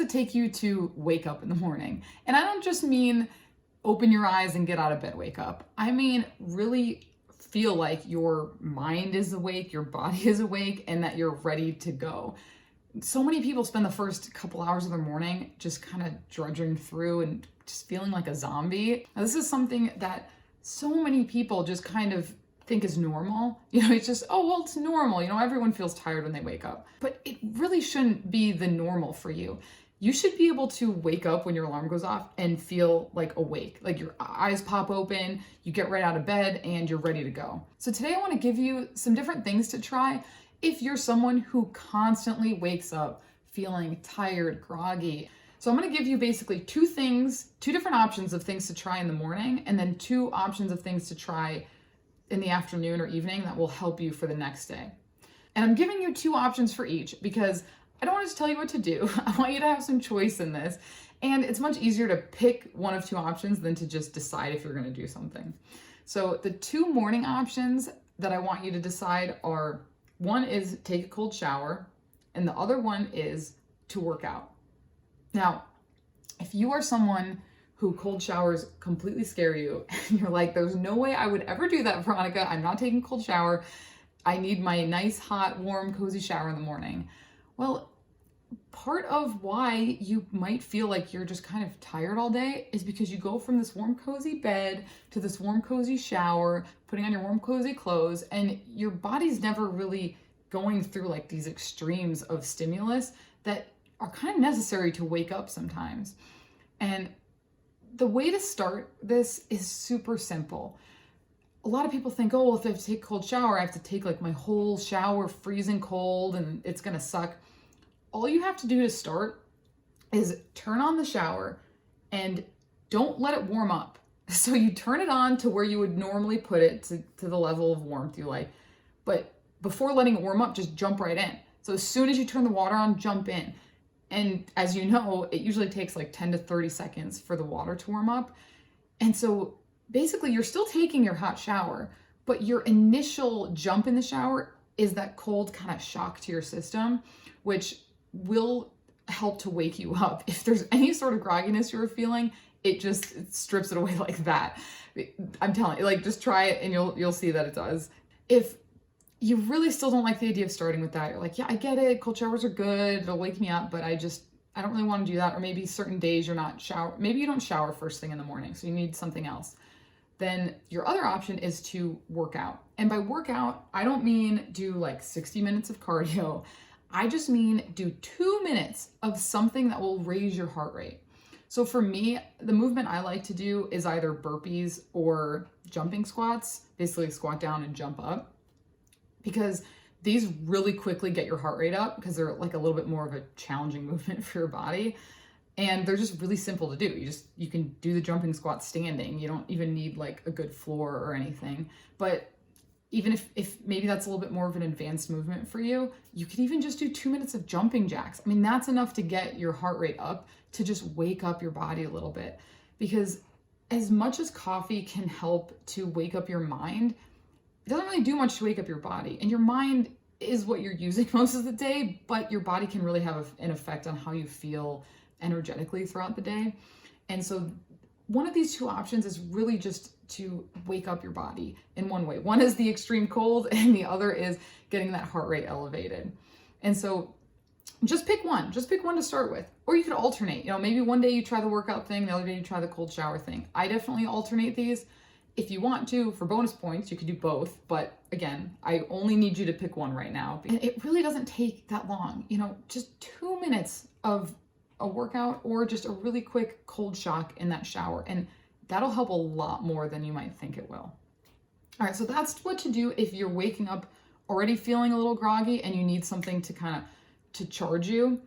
it take you to wake up in the morning? And I don't just mean open your eyes and get out of bed, wake up. I mean, really feel like your mind is awake, your body is awake, and that you're ready to go. So many people spend the first couple hours of their morning just kind of drudging through and just feeling like a zombie. Now, this is something that so many people just kind of think is normal. It's just, oh, well, it's normal. Everyone feels tired when they wake up. But it really shouldn't be the normal for you. You should be able to wake up when your alarm goes off and feel like awake, like your eyes pop open, you get right out of bed, and you're ready to go. So today I want to give you some different things to try if you're someone who constantly wakes up feeling tired, groggy. So I'm going to give you basically two different options of things to try in the morning, and then two options of things to try in the afternoon or evening that will help you for the next day. And I'm giving you two options for each because I don't want to just tell you what to do. I want you to have some choice in this. And it's much easier to pick one of two options than to just decide if you're going to do something. So the two morning options that I want you to decide are, one is take a cold shower, and the other one is to work out. Now, if you are someone who cold showers completely scare you, and you're like, there's no way I would ever do that, Veronica. I'm not taking a cold shower. I need my nice, hot, warm, cozy shower in the morning. Well, part of why you might feel like you're just kind of tired all day is because you go from this warm, cozy bed to this warm, cozy shower, putting on your warm, cozy clothes, and your body's never really going through like these extremes of stimulus that are kind of necessary to wake up sometimes. And the way to start this is super simple. A lot of people think, oh, well, if I have to take a cold shower, I have to take like my whole shower freezing cold and it's gonna suck. All you have to do to start is turn on the shower and don't let it warm up. So you turn it on to where you would normally put it to the level of warmth you like. But before letting it warm up, just jump right in. So as soon as you turn the water on, jump in. And as you know, it usually takes like 10 to 30 seconds for the water to warm up. And so basically you're still taking your hot shower, but your initial jump in the shower is that cold kind of shock to your system, which will help to wake you up. If there's any sort of grogginess you're feeling, it strips it away like that. I'm telling you, like, just try it and you'll see that it does. If you really still don't like the idea of starting with that, you're like, yeah, I get it, cold showers are good, it'll wake me up, but I don't really want to do that. Or maybe certain days maybe you don't shower first thing in the morning, so you need something else. Then your other option is to work out. And by workout, I don't mean do like 60 minutes of cardio. I just mean do 2 minutes of something that will raise your heart rate. So for me, the movement I like to do is either burpees or jumping squats, basically squat down and jump up, because these really quickly get your heart rate up because they're like a little bit more of a challenging movement for your body. And they're just really simple to do. You can do the jumping squat standing. You don't even need like a good floor or anything. But even if maybe that's a little bit more of an advanced movement for you, you could even just do 2 minutes of jumping jacks. I mean, that's enough to get your heart rate up, to just wake up your body a little bit. Because as much as coffee can help to wake up your mind, it doesn't really do much to wake up your body. And your mind is what you're using most of the day, but your body can really have an effect on how you feel energetically throughout the day. And so one of these two options is really just to wake up your body in one way. One is the extreme cold and the other is getting that heart rate elevated. And so just pick one to start with. Or you could alternate, maybe one day you try the workout thing, the other day you try the cold shower thing. I definitely alternate these. If you want to, for bonus points, you could do both. But again, I only need you to pick one right now. And it really doesn't take that long, just 2 minutes of a workout or just a really quick cold shock in that shower. And that'll help a lot more than you might think it will. All right, so that's what to do if you're waking up already feeling a little groggy and you need something to charge you.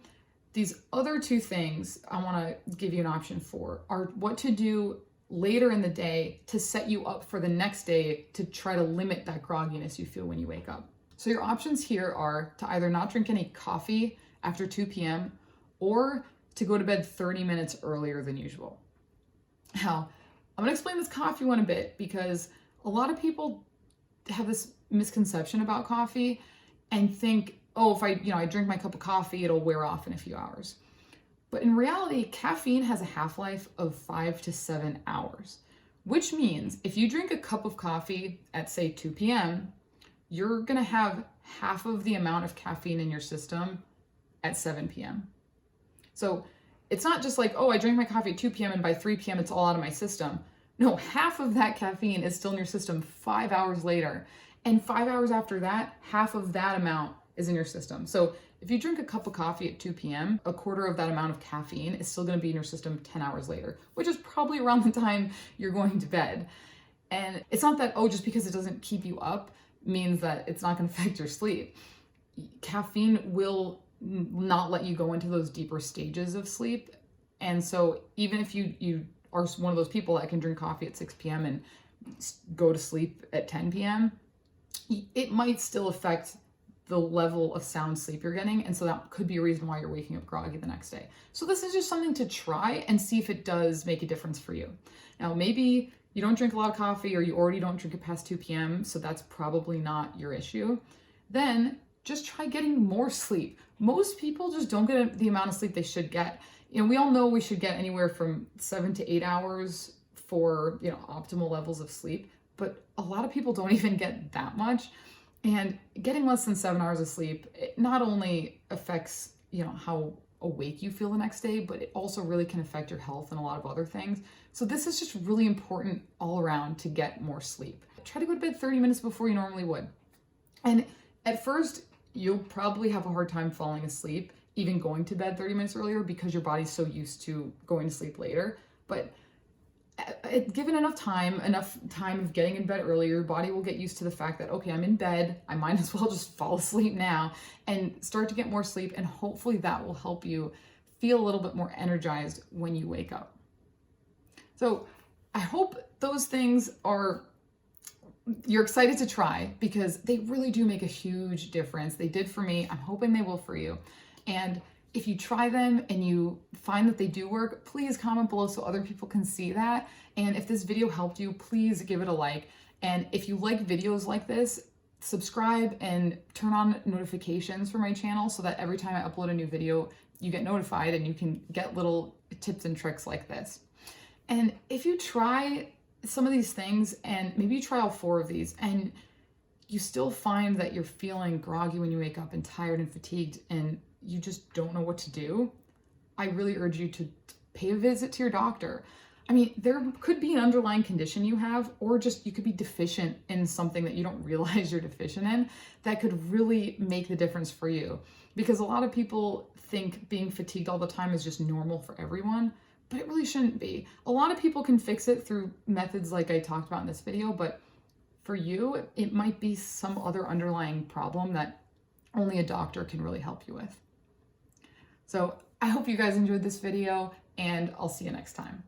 These other two things I want to give you an option for are what to do later in the day to set you up for the next day to try to limit that grogginess you feel when you wake up. So your options here are to either not drink any coffee after 2 p.m. or to go to bed 30 minutes earlier than usual. Now, I'm going to explain this coffee one a bit because a lot of people have this misconception about coffee and think, oh, if I drink my cup of coffee, it'll wear off in a few hours. But in reality, caffeine has a half-life of 5 to 7 hours, which means if you drink a cup of coffee at say 2 p.m., you're gonna have half of the amount of caffeine in your system at 7 p.m. So it's not just like, oh, I drank my coffee at 2 p.m. and by 3 p.m. it's all out of my system. No, half of that caffeine is still in your system 5 hours later. And 5 hours after that, half of that amount is in your system. So if you drink a cup of coffee at 2 p.m., a quarter of that amount of caffeine is still going to be in your system 10 hours later, which is probably around the time you're going to bed. And it's not that, oh, just because it doesn't keep you up means that it's not going to affect your sleep. Caffeine will not let you go into those deeper stages of sleep. And so even if you are one of those people that can drink coffee at 6 p.m. and go to sleep at 10 p.m., it might still affect the level of sound sleep you're getting. And so that could be a reason why you're waking up groggy the next day. So this is just something to try and see if it does make a difference for you. Now, maybe you don't drink a lot of coffee or you already don't drink it past 2 p.m., so that's probably not your issue. Then just try getting more sleep. Most people just don't get the amount of sleep they should get. We all know we should get anywhere from 7 to 8 hours for, optimal levels of sleep, but a lot of people don't even get that much. And getting less than 7 hours of sleep, it not only affects, how awake you feel the next day, but it also really can affect your health and a lot of other things. So this is just really important all around to get more sleep. Try to go to bed 30 minutes before you normally would. And at first, you'll probably have a hard time falling asleep, even going to bed 30 minutes earlier because your body's so used to going to sleep later. But given enough time of getting in bed earlier, your body will get used to the fact that, okay, I'm in bed, I might as well just fall asleep now and start to get more sleep. And hopefully that will help you feel a little bit more energized when you wake up. So I hope those things you're excited to try because they really do make a huge difference. They did for me. I'm hoping they will for you. And if you try them and you find that they do work, please comment below so other people can see that. And if this video helped you, please give it a like. And if you like videos like this, subscribe and turn on notifications for my channel so that every time I upload a new video, you get notified and you can get little tips and tricks like this. And if you try some of these things and maybe you try all 4 of these and you still find that you're feeling groggy when you wake up and tired and fatigued and you just don't know what to do, I really urge you to pay a visit to your doctor. I mean, there could be an underlying condition you have, or just you could be deficient in something that you don't realize you're deficient in that could really make the difference for you. Because a lot of people think being fatigued all the time is just normal for everyone, but it really shouldn't be. A lot of people can fix it through methods like I talked about in this video, but for you, it might be some other underlying problem that only a doctor can really help you with. So I hope you guys enjoyed this video, and I'll see you next time.